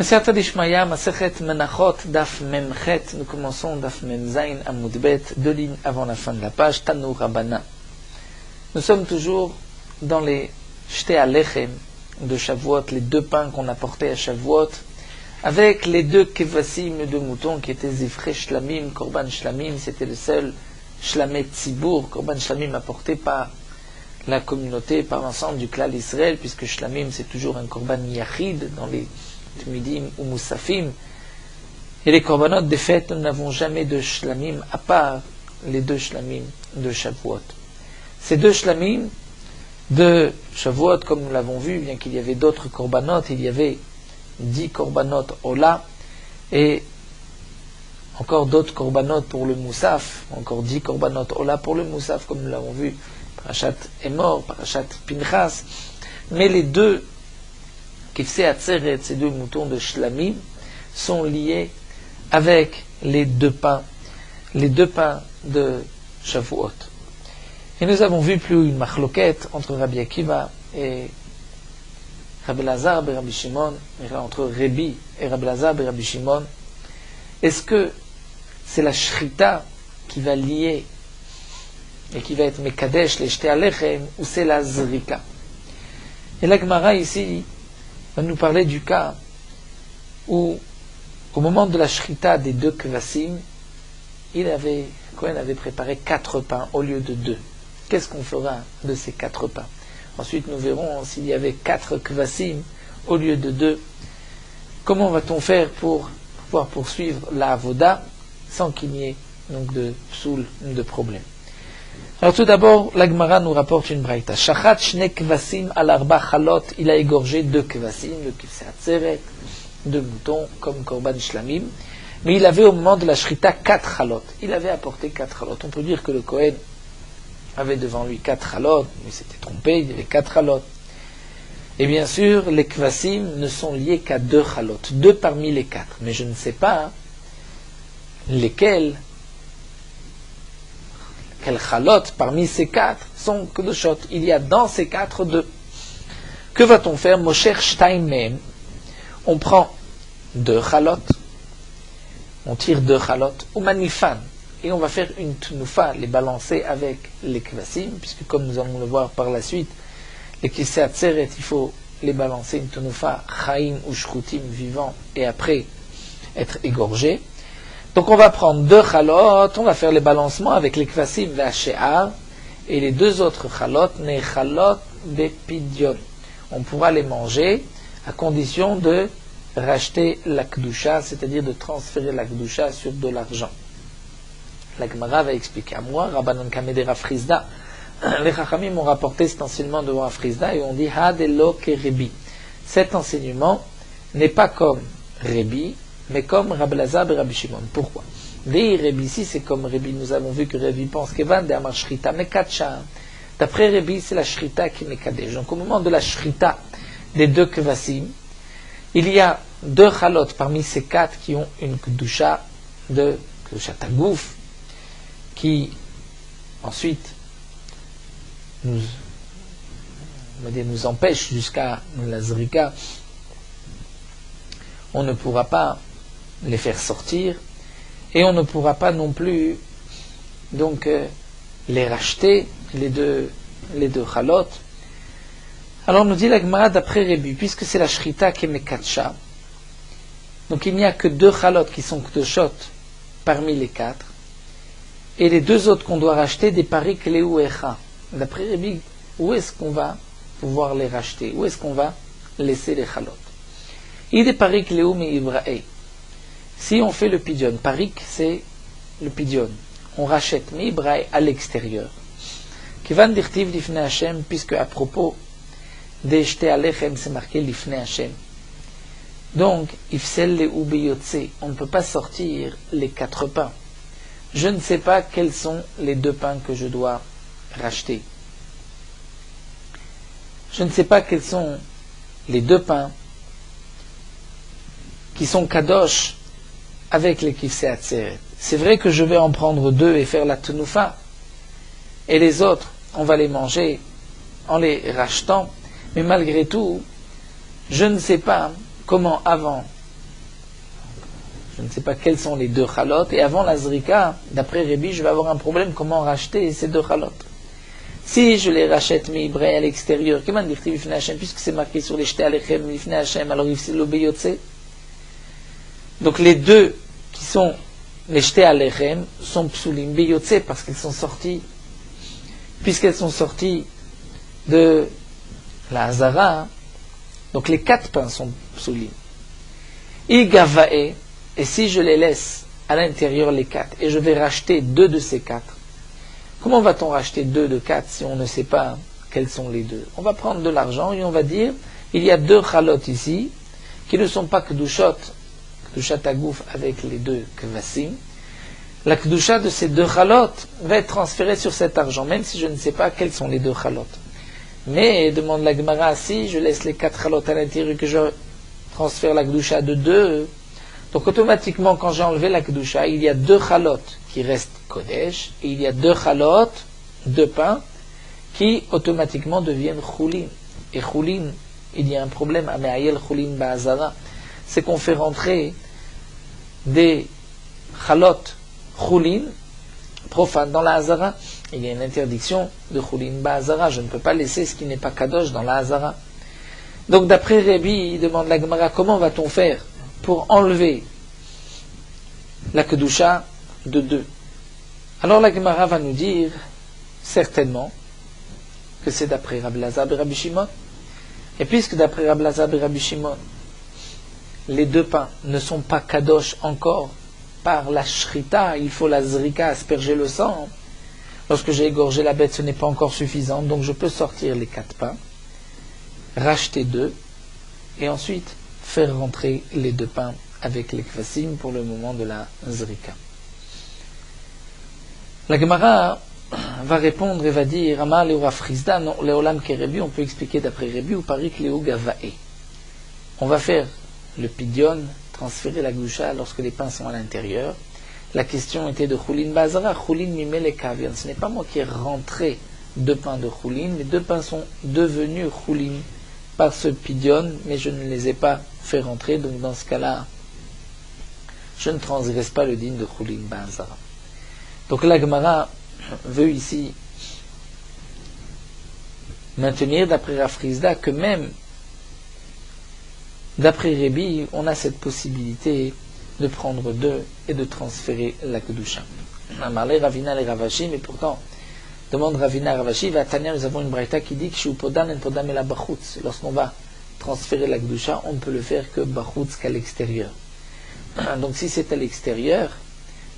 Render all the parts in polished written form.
Masechet Dishmaya, Masechet Menachot, Daf Memchet, nous commençons Daf Memzain Amoudbet, 2 lignes avant la fin de la page, Tanu Rabbana. Nous sommes toujours dans les Shte Alechem de Shavuot, les 2 pains qu'on apportait à Shavuot, avec les 2 kevasim de moutons qui étaient Zifre Shlamim, Korban Shlamim, c'était le seul Shlamet Tzibour, Korban Shlamim apporté par la communauté, par l'ensemble du clan d'Israël, puisque Shlamim c'est toujours un Korban Yachid dans les Tmidim ou Moussafim. Et les Korbanot des fêtes, nous n'avons jamais de Shlamim à part les 2 Shlamim de Shavuot. Ces 2 Shlamim de Shavuot, comme nous l'avons vu, bien qu'il y avait d'autres Korbanot, il y avait 10 Korbanot Ola et encore d'autres Korbanot pour le Moussaf, encore 10 Korbanot Ola pour le Moussaf, comme nous l'avons vu, Parashat Emor, Parashat Pinchas. Mais les 2 Kifsei Atzeret, ces 2 moutons de Shlamim, sont liés avec les 2 pains de Shavuot. Et nous avons vu plus une machloquette entre Rabbi Akiva et Rabbi Lazar et Rabbi Shimon, entre Rabbi et Rabbi Lazar et Rabbi Shimon. Est-ce que c'est la shrita qui va lier et qui va être mekadesh les Shte Alechem, ou c'est la zrika? Et la Gemara ici va nous parler du cas où, au moment de la shrita des 2 kvasim, Cohen avait préparé 4 pains au lieu de 2. Qu'est-ce qu'on fera de ces 4 pains? Ensuite, nous verrons s'il y avait 4 kvasim au lieu de 2. Comment va-t-on faire pour pouvoir poursuivre la avoda sans qu'il n'y ait donc de psoul, de problème? Alors tout d'abord, la Gemara nous rapporte une braïta. Shachat shne kvasim al arba chalot, il a égorgé 2 kvasim, le kifsei atzeret, 2 moutons comme korban shlamim, mais il avait au moment de la shrita 4 chalot. Il avait apporté 4 chalot. On peut dire que le Kohen avait devant lui 4 chalot, mais il s'était trompé, il y avait 4 chalot. Et bien sûr, les kvasim ne sont liés qu'à 2 chalot, 2 parmi les 4. Mais je ne sais pas lesquels, quels chalot parmi ces 4 sont kedoshot. Il y a dans ces 4 2. Que va-t-on faire? Mosher shtaim mehem. On prend 2 chalot, on tire 2 chalot, ou manifan, et on va faire une tnufa, les balancer avec les kvasim, puisque comme nous allons le voir par la suite, les kifsei atzeret, il faut les balancer une tnufa, chaim ou shchutim, vivant, et après être égorgé. Donc on va prendre 2 chalot, on va faire les balancements avec les kvasim ve'ashe'ar, et les 2 autres chalot, ne chalot bepidion. On pourra les manger à condition de racheter la kedusha, c'est-à-dire de transférer la kedusha sur de l'argent. La Gemara va expliquer à moi, Rabbanan Kameh de Rav Chizda. Les Chachamim ont rapporté cet enseignement de Rav Chizda et on dit Hadelo ke Rebi. Cet enseignement n'est pas comme Rebi, mais comme Rabbi Lazar et Rabbi Shimon. Pourquoi? Vei Rebi, ici c'est comme Rebi, nous avons vu que Rebi pense que Van de Amar Shrita Mekacha. D'après Rebi, c'est la Shrita qui mekadesh. Donc au moment de la Shrita des 2 kvasim, il y a 2 chalot parmi ces 4 qui ont une kedusha de kedusha tagouf, qui ensuite nous empêche jusqu'à la zrika. On ne pourra pas les faire sortir et on ne pourra pas non plus donc les racheter, les deux chalot. Alors nous dit la Gemara d'après Rebi, puisque c'est la shrita qui est mekatsha, donc il n'y a que 2 chalot qui sont kedoshot parmi les 4, et les 2 autres qu'on doit racheter des parik leu echa. D'après Rebi, où est-ce qu'on va pouvoir les racheter? Où est-ce qu'on va laisser les chalot? Il est parik leu mi ibrae. Si on fait le pidion, parik c'est le pidion, on rachète mi ibrae à l'extérieur. Kivan dirtiv lifnei Hashem, puisque à propos des Shte Alechem c'est marqué lifnei Hashem. Donc, ifsel leu beyotze, on ne peut pas sortir les 4 pains. Je ne sais pas quels sont les 2 pains que je dois racheter. Je ne sais pas quels sont les 2 pains qui sont kadosh avec les kifsei atzeret. C'est vrai que je vais en prendre 2 et faire la tenufa, et les autres, on va les manger en les rachetant, mais malgré tout, je ne sais pas comment avant Je ne sais pas quels sont les deux chalot. Et avant la zrika, d'après Rébi, je vais avoir un problème. Comment racheter ces deux chalot? Si je les rachète mi-ibré à l'extérieur, puisque c'est marqué sur les jetés alechem, alors il l'obéyotse. Donc les deux qui sont les jetés alechem sont psulim beyotse parce qu'elles sont sorties, puisqu'elles sont sorties de la hazara. Donc les 4 pains sont psulim. Igavae, et si je les laisse à l'intérieur les 4, et je vais racheter 2 de ces 4, comment va-t-on racheter 2 de 4 si on ne sait pas quels sont les 2? On va prendre de l'argent et on va dire, il y a 2 chalot ici, qui ne sont pas kedushot, kedushat agouf avec les 2 kvasim. La kedusha de ces 2 chalot va être transférée sur cet argent, même si je ne sais pas quels sont les 2 chalot. Mais, demande la Gemara, si je laisse les 4 chalot à l'intérieur et que je transfère la kedusha de 2, donc automatiquement quand j'ai enlevé la kedusha, il y a 2 chalot qui restent kodesh, et il y a 2 chalot, 2 pains, qui automatiquement deviennent choulin. Et choulin, il y a un problème, ameayel choulin ba'azara, c'est qu'on fait rentrer des chalot choulin profanes dans la hazara. Il y a une interdiction de choulin ba'azara, je ne peux pas laisser ce qui n'est pas kadosh dans la hazara. Donc d'après Rébi, il demande la Gemara, comment va-t-on faire pour enlever la kedusha de 2? Alors la Gemara va nous dire certainement que c'est d'après Rabbi Lazar et Rabbi Shimon. Et puisque d'après Rabbi Lazar et Rabbi Shimon, les 2 pains ne sont pas kadosh encore par la shrita, il faut la zrika, asperger le sang. Lorsque j'ai égorgé la bête, ce n'est pas encore suffisant, donc je peux sortir les 4 pains, racheter 2, et ensuite faire rentrer les 2 pains avec les kvasim pour le moment de la zrika. La Gemara va répondre et va dire, Amar Leora Frisda, non, Leolam Kerebi, on peut expliquer d'après Rebi, ou Parik Leo Gavae. On va faire le pidion, transférer la goucha lorsque les pains sont à l'intérieur. La question était de Choulin Bazara, Choulin Mimele Kavian. Ce n'est pas moi qui ai rentré 2 pains de Choulin, les 2 pains sont devenus Choulin par ce pidion, mais je ne les ai pas fait rentrer, donc dans ce cas-là, je ne transgresse pas le din de Choulin Bazara. Donc la Gemara veut ici maintenir d'après Rafrizda que même d'après Rébi, on a cette possibilité de prendre 2 et de transférer la kedusha. Amarle Ravina les Ravashi, mais pourtant, demande Ravina Ravashi, va Tania, nous avons une braïta qui dit que chez Upodan en Podam et la Bachutz, lorsqu'on va transférer la kedusha, on ne peut le faire que Bachutz qu'à l'extérieur. Donc si c'est à l'extérieur,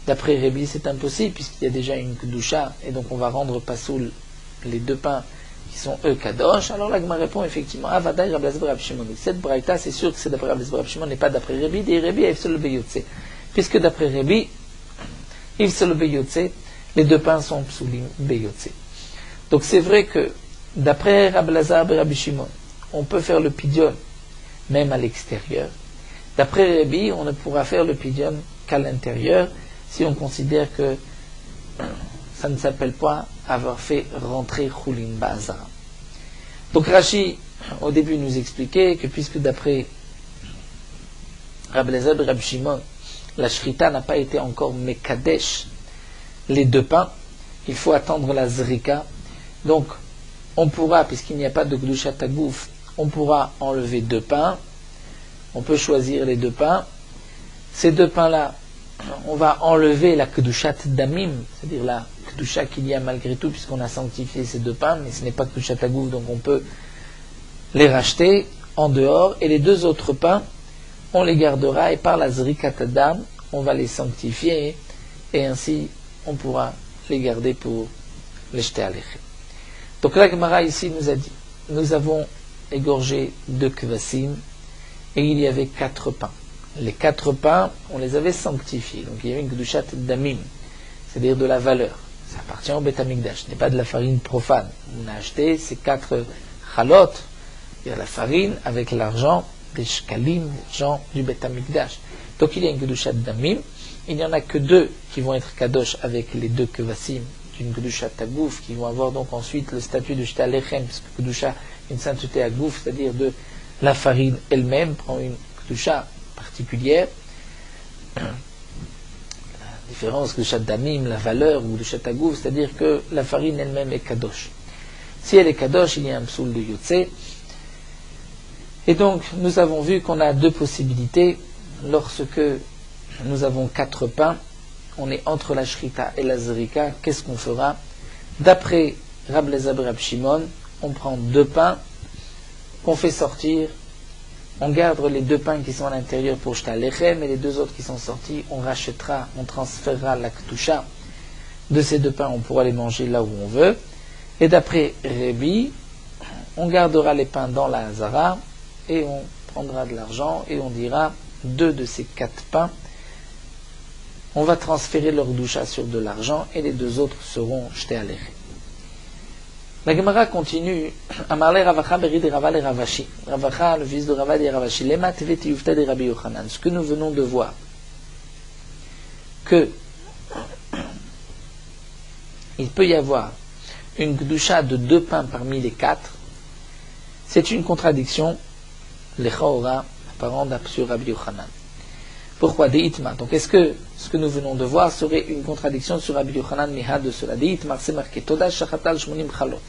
d'après Rébi, c'est impossible, puisqu'il y a déjà une kedusha, et donc on va rendre pasoul les 2 pains qui sont eux kadosh. Alors là, Gemara répond effectivement, Avadai Rabbi Lazar Rabbi Shimon. Cette braïta, c'est sûr que c'est d'après Rabbi Lazar Rabbi Shimon, n'est pas d'après Rébi, et Rébi Yifsel le Beyotse. Puisque d'après Rébi, Yifsel le Beyotse, les 2 pains sont psulim Beyotse. Donc c'est vrai que d'après Rabbi Lazar et Rabbi Shimon, on peut faire le pidion même à l'extérieur. D'après Rébi, on ne pourra faire le pidion qu'à l'intérieur, si on considère que ça ne s'appelle pas avoir fait rentrer Choulin Ba'azara. Donc Rashi, au début, nous expliquait que puisque d'après Rabbi Lazar et Rabbi Shimon, la shrita n'a pas été encore mekadesh les 2 pains, il faut attendre la zrika. Donc, on pourra, puisqu'il n'y a pas de gdushat agouf, on pourra enlever 2 pains, on peut choisir les 2 pains. Ces 2 pains-là, on va enlever la kedushat damim, c'est-à-dire la kedusha qu'il y a malgré tout, puisqu'on a sanctifié ces 2 pains, mais ce n'est pas kedushat agouf, donc on peut les racheter en dehors, et les 2 autres pains, on les gardera, et par la zrikat adam, on va les sanctifier, et ainsi on pourra les garder pour les jeter à l'éché. Donc la Gemara ici nous a dit, nous avons égorgé 2 kvasim, et il y avait 4 pains. Les 4 pains, on les avait sanctifiés. Donc il y avait une kedushat damim, c'est-à-dire de la valeur. Ça appartient au Beth Amikdash, ce n'est pas de la farine profane. On a acheté ces 4 chalot, c'est-à-dire la farine, avec l'argent des shkalim, des gens du Beth Amikdash. Donc il y a une kedushat damim, il n'y en a que 2 qui vont être kadosh avec les 2 kvasim d'une kedushat agouf, qui vont avoir donc ensuite le statut de shta lechem, parce que kedusha, une sainteté agouf, c'est-à-dire de la farine elle-même, prend une kedusha particulière. différence de Damim, la valeur, ou de Chatagouf, c'est-à-dire que la farine elle-même est kadosh. Si elle est kadosh, il y a un psoul de yotse. Et donc, nous avons vu qu'on a deux possibilités. Lorsque nous avons 4 pains, on est entre la shrita et la zrika, qu'est-ce qu'on fera? D'après Rab Elazar ben Rab Shimon, on prend 2 pains qu'on fait sortir, on garde les 2 pains qui sont à l'intérieur pour jeter à l'echem, et les 2 autres qui sont sortis, on rachètera, on transférera la ktusha de ces 2 pains, on pourra les manger là où on veut. Et d'après Rébi, on gardera les pains dans la hazara, et on prendra de l'argent, et on dira 2 de ces 4 pains, on va transférer leur doucha sur de l'argent, et les 2 autres seront jetés à l'echem. La Gemara continue. Amarle Ravacha berid Rava le Ravashi. Ravacha, le fils de Rava dit Ravashi. Lema tevet yufta de Rabbi Yochanan. Ce que nous venons de voir, que il peut y avoir une kedusha de 2 pains parmi les 4, c'est une contradiction, lechaora, apparente sur Rabbi Yochanan. Pourquoi? Deitma. Donc est-ce que ce que nous venons de voir serait une contradiction sur Rabbi Yochanan Miha de cela? Deitma, c'est marqué Toda shachatal shmonim chalot.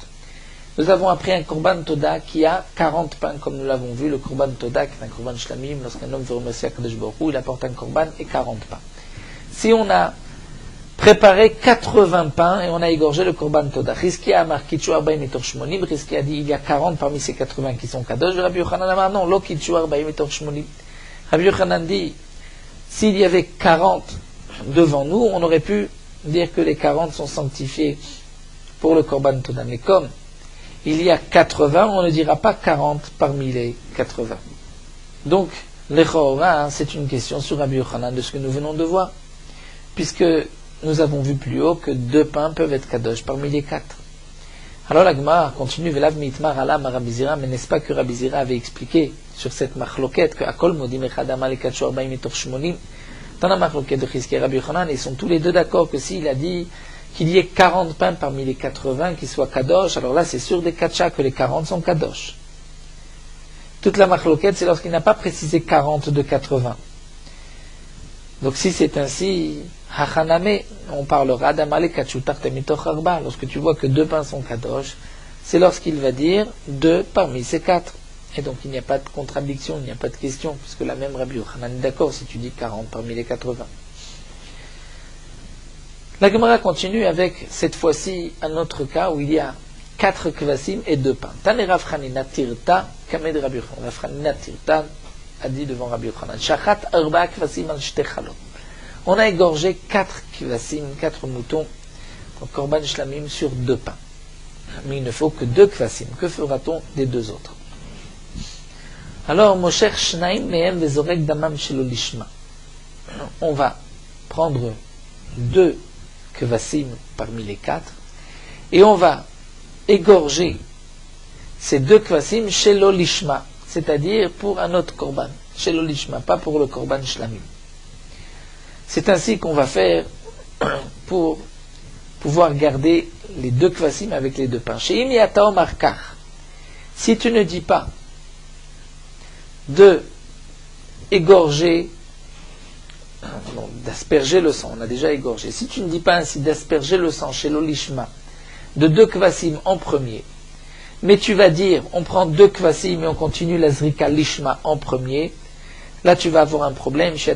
Nous avons appris un korban Toda qui a 40 pains, comme nous l'avons vu. Le korban Toda, qui est un korban shlamim, lorsqu'un homme veut remercier Akadosh Baruch Hu, il apporte un korban et 40 pains. Si on a préparé 80 pains et on a égorgé le korban Toda, Rizkia a marqué Kitchu Arbaim etor shmonim, Rizkia a dit il y a 40 parmi ces 80 qui sont kadosh. Rabbi Yochanan a dit non, lo Kitchu Arbaim etor shmonim. Rabbi Yochanan dit s'il y avait 40 devant nous, on aurait pu dire que les 40 sont sanctifiés pour le korban Toda. Mais comme il y a 80, on ne dira pas 40 parmi les 80. Donc, l'Echaora, c'est une question sur Rabbi Yochanan de ce que nous venons de voir. Puisque nous avons vu plus haut que 2 pains peuvent être kadosh parmi les 4. Alors la Gemara continue, Velav mitmar alam Rabbi Zira, mais n'est-ce pas que Rabbi Zira avait expliqué sur cette machloket que Akol modim echadama le katshu arbaim etor shmonim, dans la machloket de Chizkiya et Rabbi Yochanan, ils sont tous les deux d'accord que s'il a dit qu'il y ait 40 pains parmi les 80 qui soient kadosh, alors là c'est sûr des katcha que les 40 sont kadosh. Toute la machloket, c'est lorsqu'il n'a pas précisé 40 de 80. Donc si c'est ainsi, hachaname, on parlera d'amale katshu tartemitoch arba. Lorsque tu vois que 2 pains sont kadosh, c'est lorsqu'il va dire 2 parmi ces 4. Et donc il n'y a pas de contradiction, il n'y a pas de question, puisque la même Rabbi Yochanan est d'accord si tu dis 40 parmi les 80. La Gemara continue avec, cette fois-ci, un autre cas où il y a 4 kvasim et 2 pains. Tane Rav Chanina tirta, kamed Rabbi Yochanan. Rav Chanina tirta a dit devant Rabbi Yochanan, Shachat arba kvasim al shte chalot. On a égorgé 4 kvasim, 4 moutons, donc korban shlamim, sur 2 pains. Mais il ne faut que 2 kvasim. Que fera-t-on des 2 autres? Alors, Mosher shnaim mehem vezorek damam shelo lishma. On va prendre 2 kvasim parmi les 4, et on va égorger ces 2 kvasim shelo lishma, c'est-à-dire pour un autre korban, shelo lishma, pas pour le korban shlamim. C'est ainsi qu'on va faire pour pouvoir garder les 2 kvasim avec les 2 pains. Sheim yata omar kach, si tu ne dis pas de égorger, d'asperger le sang, on a déjà égorgé. Si tu ne dis pas ainsi d'asperger le sang chez l'olishma de 2 kvasim en premier, mais tu vas dire on prend 2 kvasim et on continue la zrika lishma en premier, là tu vas avoir un problème. Si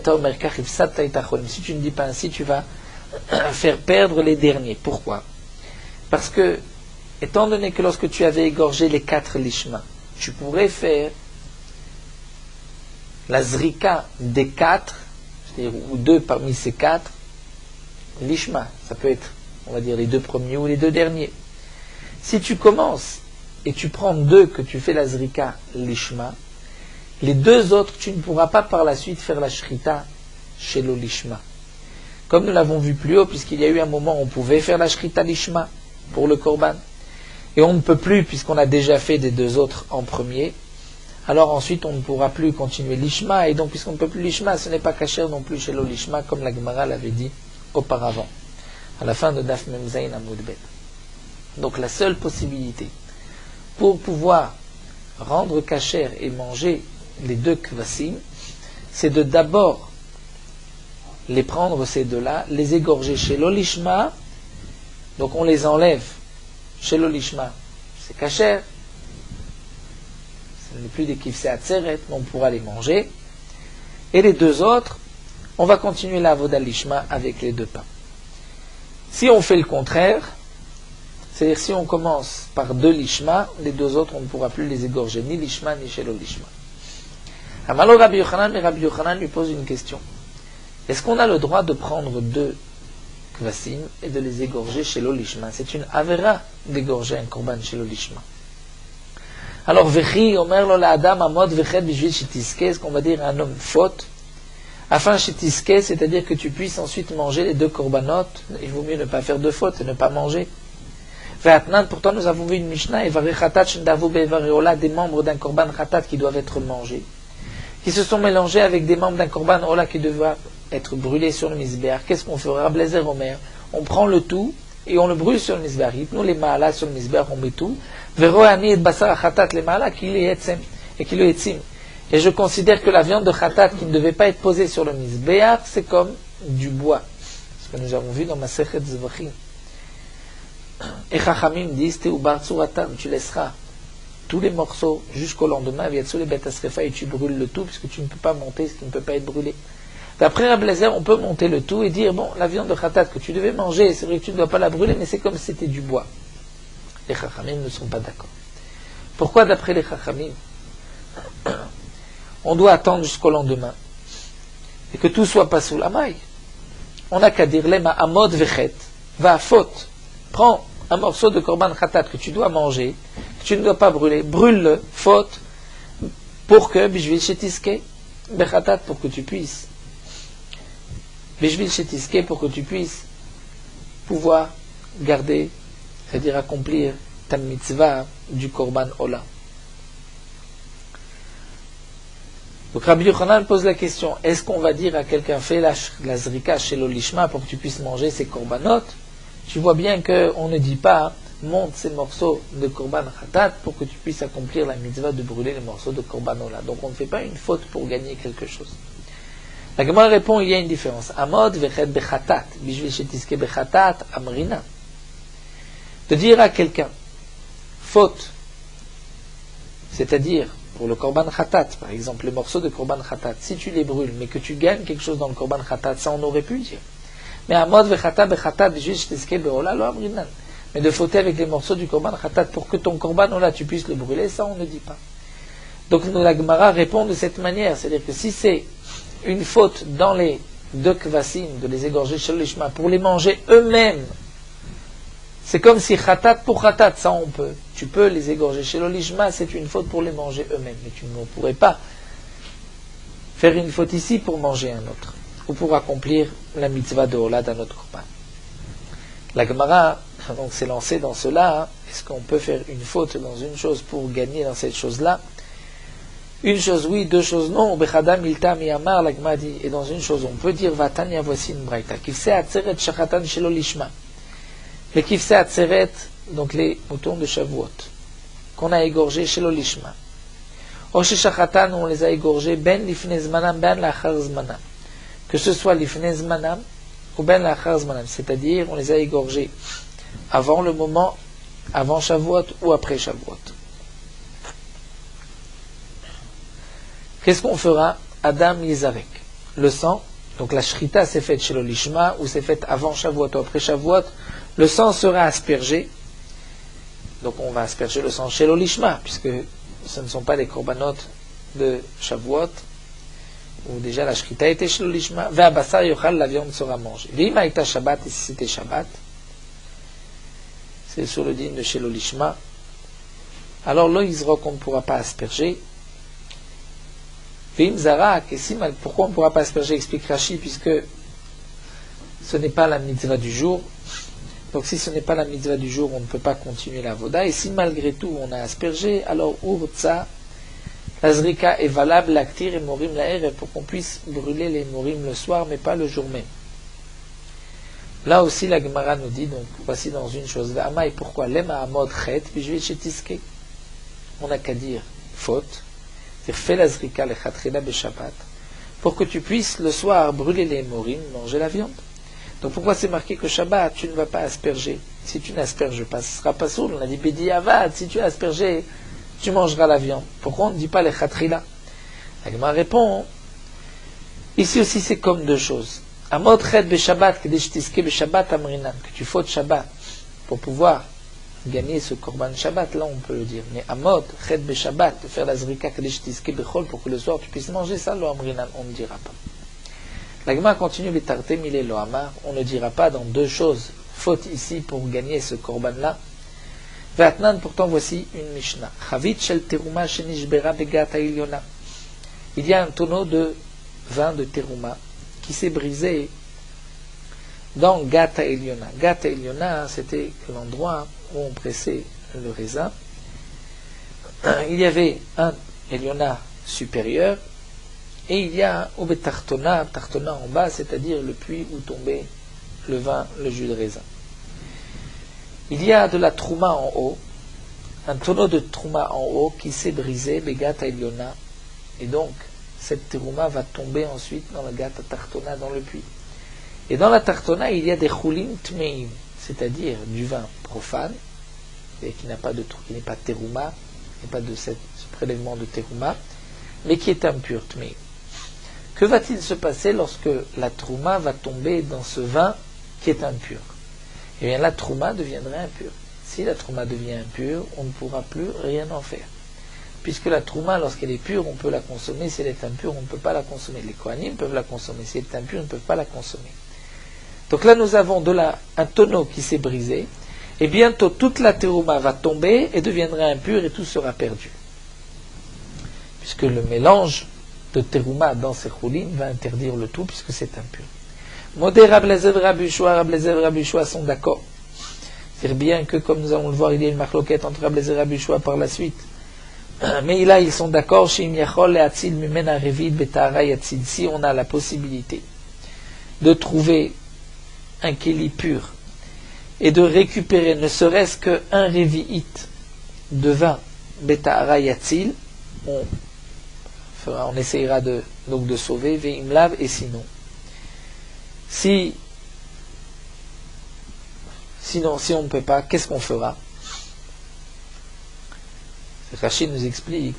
tu ne dis pas ainsi, tu vas faire perdre les derniers. Pourquoi? Parce que, étant donné que lorsque tu avais égorgé les 4 lishma, tu pourrais faire la zrika des 4, c'est-à-dire ou 2 parmi ces 4, lishma, ça peut être, on va dire, les 2 premiers ou les 2 derniers. Si tu commences et tu prends 2 que tu fais la zrika lishma, les 2 autres, tu ne pourras pas par la suite faire la shrita chez le lishma. Comme nous l'avons vu plus haut, puisqu'il y a eu un moment où on pouvait faire la shrita lishma pour le korban, et on ne peut plus puisqu'on a déjà fait des 2 autres en premier. Alors ensuite on ne pourra plus continuer l'ishma, et donc puisqu'on ne peut plus l'ishma, ce n'est pas kasher non plus chez l'olishma, comme la Gemara l'avait dit auparavant, à la fin de Daf Mem Zayin Amud Bet. Donc la seule possibilité pour pouvoir rendre kasher et manger les 2 kvasim, c'est de d'abord les prendre ces deux-là, les égorger chez l'olishma, donc on les enlève chez l'olishma, c'est kasher, ce n'est plus des kifsé atzeret, mais on pourra les manger, et les deux autres, on va continuer la avoda lishma avec les deux pains. Si on fait le contraire, c'est-à-dire si on commence par deux lishma, les deux autres on ne pourra plus les égorger, ni lishma ni chez l'olishma. Alors Rabbi Yochanan lui pose une question. Est-ce qu'on a le droit de prendre deux kvasim et de les égorger chez l'olishma? C'est une avera d'égorger un korban chez l'olishma. Alors vechi omer lo la adam amod vechet bishvil shetiske, est-ce qu'on va dire à un homme faute, afin shetiske, c'est-à-dire que tu puisses ensuite manger les deux korbanot, il vaut mieux ne pas faire de faute et ne pas manger. Ve'atnan, pourtant nous avons vu une Mishnah, et varechatat shendavu be'evareola, des membres d'un korban khatat qui doivent être mangés, qui se sont mélangés avec des membres d'un korban ola qui doivent être brûlés sur le misbéach. Qu'est-ce qu'on fera? Blazer Omer, on prend le tout et on le brûle sur le misbéach. Nous les maalas sur le misbéach, on met tout. Veroani et basar khatat les maalas qui le etzem et qui le etzim. Et je considère que la viande de khatat qui ne devait pas être posée sur le misbéach, c'est comme du bois. Ce que nous avons vu dans Masechet Zvachim. Et Chachamim disent Teubar Tzuratam, tu laisseras tous les morceaux jusqu'au lendemain, viens-tu les bêtes asrefa et tu brûles le tout, puisque tu ne peux pas monter ce qui ne peut pas être brûlé. D'après Rablazer, on peut monter le tout et dire, bon, la viande de khatat que tu devais manger, c'est vrai que tu ne dois pas la brûler, mais c'est comme si c'était du bois. Les Chachamim ne sont pas d'accord. Pourquoi d'après les Chachamim, on doit attendre jusqu'au lendemain et que tout soit pas sous la maille? On n'a qu'à dire, lema amod vechet, va à faute, prends un morceau de korban khatat que tu dois manger, que tu ne dois pas brûler, brûle-le, faute, pour que, bishvil shetiske, bechatat, pour que tu puisses, bishvil shetiske, pour que tu puisses pouvoir garder, c'est-à-dire accomplir ta mitzvah du korban ola. Donc Rabbi Yochanan pose la question, est-ce qu'on va dire à quelqu'un, fais la zrika chez l'olishma pour que tu puisses manger ses korbanot? Tu vois bien qu'on ne dit pas, monte ces morceaux de korban khatat pour que tu puisses accomplir la mitzvah de brûler les morceaux de korban ola. Donc on ne fait pas une faute pour gagner quelque chose. La Gemara répond, il y a une différence. Amod vechet bechatat, bishvil shetiske bechatat, amrina. De dire à quelqu'un, faute, c'est-à-dire, pour le korban khatat, par exemple, les morceaux de korban khatat, si tu les brûles, mais que tu gagnes quelque chose dans le korban khatat, ça on aurait pu dire. Mais amod vechata bechatat bishvil shetiske beola lo amrinan. Mais de fauter avec les morceaux du korban khatat pour que ton korban ola tu puisses le brûler, ça on ne dit pas. Donc la Gemara répond de cette manière, c'est-à-dire que si c'est une faute dans les deux kvasim, de les égorger chez l'ishma, pour les manger eux-mêmes, c'est comme si khatat pour khatat, ça on peut. Tu peux les égorger chez l'olishma, c'est une faute pour les manger eux-mêmes. Mais tu ne pourrais pas faire une faute ici pour manger un autre, ou pour accomplir la mitzvah de Ola d'un autre korban. La Gemara donc s'est lancée dans cela. Hein. Est-ce qu'on peut faire une faute dans une chose pour gagner dans cette chose-là? Une chose oui, deux choses non. Bechadam ilta miyamar, la Gemara dit, et dans une chose on peut dire vatanya, voici une braïta. Kifse atzeret shachatan shel olishma. Les kifse atzeret, donc les moutons de Shavuot, qu'on a égorgés chez l'olishma. Oshe shachatan, on les a égorgés ben lifnei zmanam, ben lachar zmanam. Que ce soit lifnei zmanam ou ben lachar zmanam, c'est-à-dire on les a égorgés avant le moment, avant Shavuot ou après Shavuot. Qu'est-ce qu'on fera? Adam Yizarek. Le sang, donc la shrita s'est faite chez l'olishma ou s'est faite avant Shavuot ou après Shavuot, le sang sera aspergé. Donc on va asperger le sang chez l'olishma, puisque ce ne sont pas les korbanot de Shavuot, où déjà la shrita était chez l'olishma. Ve'abasar yochal, la viande sera mangée. Ve'ima ita Shabbat, et si c'était Shabbat, c'est sur le digne de chez l'olishma. Alors lo yizrok, on ne pourra pas asperger. Ve'im zarak, et si mal, pourquoi on ne pourra pas asperger, explique Rashi, puisque ce n'est pas la mitzvah du jour. Donc si ce n'est pas la mitzvah du jour, on ne peut pas continuer la voda. Et si malgré tout on a aspergé, alors urtza, la zrika est valable, l'actir et morim laer, pour qu'on puisse brûler les morim le soir, mais pas le jour même. Là aussi la Gemara nous dit, donc voici dans une chose, V'amai, pourquoi lema amod chet, bishvil shetiske. On n'a qu'à dire faute, c'est-à-dire fais la zrika le chatrila be Shabbat, pour que tu puisses le soir brûler les morim, manger la viande. Donc pourquoi c'est marqué que Shabbat, tu ne vas pas asperger? Si tu n'asperges pas, ce sera pas sourd. On a dit Bedi Avad, si tu as aspergé, tu mangeras la viande. Pourquoi on ne dit pas les Khatrila? La Gemara répond, ici aussi c'est comme deux choses. Amod Chet Beshabbat, Kedesh Tiske Beshabbat Amrinan, que tu fautes Shabbat pour pouvoir gagner ce Korban Shabbat, là on peut le dire. Mais Amod Chet Beshabbat, de faire la Zrika Kedesh Tiske Bechol pour que le soir tu puisses manger ça, lo Amrinan, on ne dira pas. La Gemara continue, Betarte Mile Lo Amar, on ne dira pas dans deux choses, faute ici pour gagner ce Korban-là. Ve'atnan, pourtant voici une Mishnah. Chavit Shel Teruma Shenishbera Begat Ha'Ilyona. Il y a un tonneau de vin de Teruma qui s'est brisé dans Gata Eliona. Gata Eliona, c'était l'endroit où on pressait le raisin. Il y avait un Eliona supérieur et il y a un Obetartona, Tartona en bas, c'est-à-dire le puits où tombait le vin, le jus de raisin. Il y a de la Trouma en haut, un tonneau de Trouma en haut qui s'est brisé, Begata Eliona, et donc cette Teruma va tomber ensuite dans la Gata Tartona, dans le puits. Et dans la Tartona, il y a des Chulim Tmeim, c'est-à-dire du vin profane, et qui n'est pas Teruma, qui n'est pas de ce prélèvement de Teruma, mais qui est impur, Tmeim. Que va-t-il se passer lorsque la Trouma va tomber dans ce vin qui est impur? Eh bien, la Trouma deviendrait impure. Si la Trouma devient impure, on ne pourra plus rien en faire. Puisque la Trouma, lorsqu'elle est pure, on peut la consommer. Si elle est impure, on ne peut pas la consommer. Les Kohanim peuvent la consommer. Si elle est impure, ils ne peuvent pas la consommer. Donc là, nous avons un tonneau qui s'est brisé, et bientôt toute la Teruma va tomber et deviendra impure et tout sera perdu. Puisque le mélange de Teruma dans ces Choulim va interdire le tout, puisque c'est impur. Modé Rablezev Rabishua sont d'accord. C'est bien que, comme nous allons le voir, il y a une marloquette entre Rablezev et Rabishua par la suite. Mais là, ils sont d'accord. Si on a la possibilité de trouver un kéli pur et de récupérer ne serait-ce qu'un révi'it de vin betahara yatzil, on essayera de sauver ve'imlav, et sinon si on ne peut pas, qu'est-ce qu'on fera? Rachid nous explique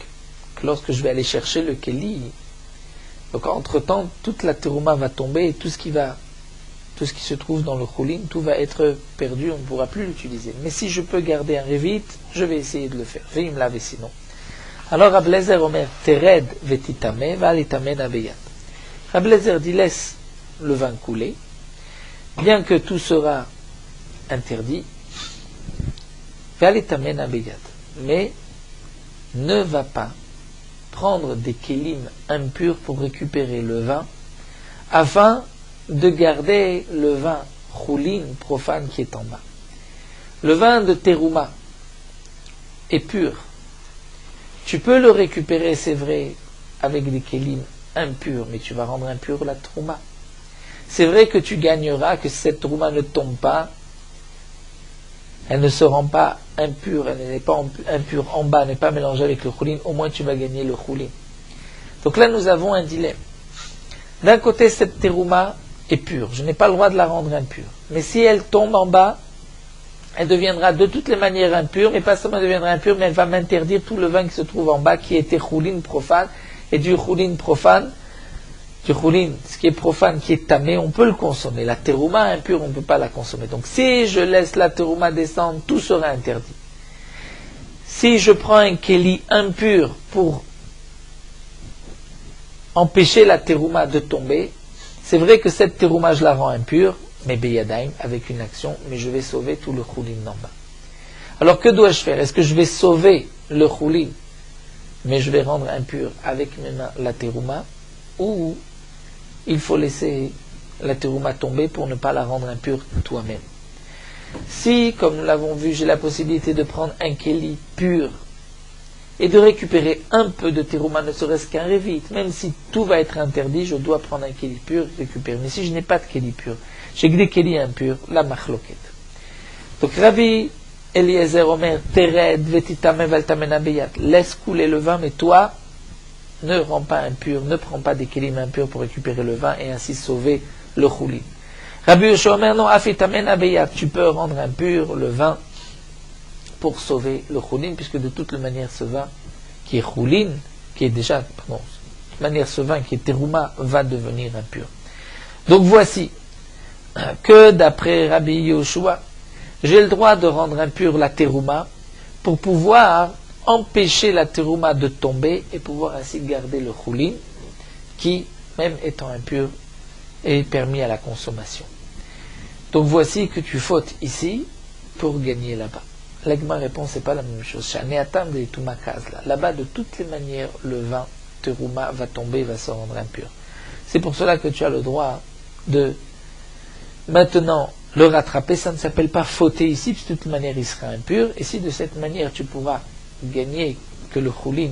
que lorsque je vais aller chercher le kéli, donc entre-temps, toute la terouma va tomber et tout ce qui se trouve dans le choulim, tout va être perdu, on ne pourra plus l'utiliser. Mais si je peux garder un révit, je vais essayer de le faire. Veim lave sinon. Alors Rablezer Omer, Tered vetitame, valitame abeyat. Rablezer dit, laisse le vin couler, bien que tout sera interdit, valitame abeyat. Mais ne va pas prendre des kélim impurs pour récupérer le vin, afin de garder le vin choulin profane qui est en bas. Le vin de terouma est pur. Tu peux le récupérer, c'est vrai, avec des kélim impurs, mais tu vas rendre impur la trouma. C'est vrai que tu gagneras que cette trouma ne tombe pas, elle ne se rend pas impure, elle n'est pas impure en bas, n'est pas mélangée avec le choulin, au moins tu vas gagner le choulin. Donc là nous avons un dilemme. D'un côté, cette terouma est pure, je n'ai pas le droit de la rendre impure. Mais si elle tombe en bas, elle deviendra de toutes les manières impure, mais pas seulement elle deviendra impure, mais elle va m'interdire tout le vin qui se trouve en bas, qui était choulin profane, et du choulin profane, du choulin, ce qui est profane, qui est tamé, on peut le consommer. La terouma impure, on ne peut pas la consommer. Donc si je laisse la terouma descendre, tout sera interdit. Si je prends un kéli impur pour empêcher la terouma de tomber, c'est vrai que cette terouma, je la rends impure, mais beyadaim, avec une action, mais je vais sauver tout le choulin d'en bas. Alors que dois-je faire? Est-ce que je vais sauver le choulin, mais je vais rendre impur avec mes mains la terouma, ou il faut laisser la terouma tomber pour ne pas la rendre impure toi-même? Si, comme nous l'avons vu, j'ai la possibilité de prendre un kéli pur et de récupérer un peu de terouma, ne serait-ce qu'un révit, même si tout va être interdit, je dois prendre un kéli pur et récupérer. Mais si je n'ai pas de kéli pur, j'ai que des kélis impurs, la machloket. Donc Rabbi Eliezer Omer, Tered vetitame valtamen abeyat, laisse couler le vin, mais toi, ne rend pas impur, ne prend pas des kélim impurs pour récupérer le vin et ainsi sauver le choulin. Rabbi Yoshua Omer, non, afitamen abeyat, tu peux rendre impur le vin pour sauver le choulin, puisque de toute manière ce vin qui est choulin, qui est déjà, pardon, de manière ce vin qui est terouma, va devenir impur. Donc voici que d'après Rabbi Yoshua, j'ai le droit de rendre impur la terouma pour pouvoir empêcher la terouma de tomber et pouvoir ainsi garder le choulin qui, même étant impur, est permis à la consommation. Donc voici que tu fautes ici pour gagner là-bas. L'Agma répond, c'est pas la même chose. Là-bas, de toutes les manières, le vin terouma va tomber, va se rendre impur. C'est pour cela que tu as le droit de maintenant le rattraper. Ça ne s'appelle pas fauter ici, puisque de toute manière il sera impur. Et si de cette manière tu pourras gagner que le choulin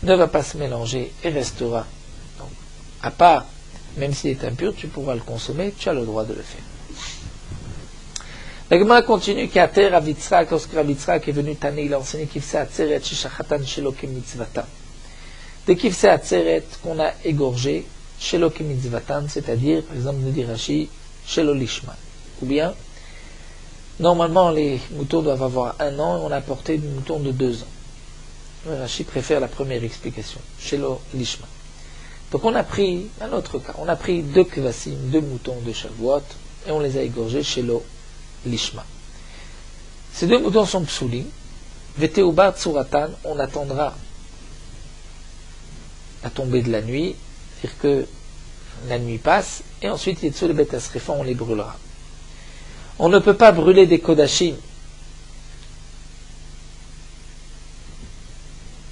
ne va pas se mélanger et restera donc, à part, même s'il est impur, tu pourras le consommer, tu as le droit de le faire. La Gemara continue qu'Ater Ravitzrak, lorsque Ravitzrak est venu tanner, il a enseigné Kifse Atzeret Shishachatan Shelo Kemitzvatan. Des Kifse Atzeret qu'on a égorgé Shelo Kemitzvatan, c'est-à-dire, par exemple, nous dit Rashi, Shelo Lishman. Ou bien, normalement les moutons doivent avoir 1 an et on a apporté des moutons de 2 ans. Rashi préfère la première explication, Shelo Lishman. Donc on a pris, un autre cas, on a pris 2 kvassim, 2 moutons de Shavuot, et on les a égorgés Shelo Lishma. Ces 2 moutons sont psulim, Veteubar Tsuratan, on attendra la tombée de la nuit, c'est-à-dire que la nuit passe, et ensuite Yetsu le Bet Asrefa, on les brûlera. On ne peut pas brûler des kodashim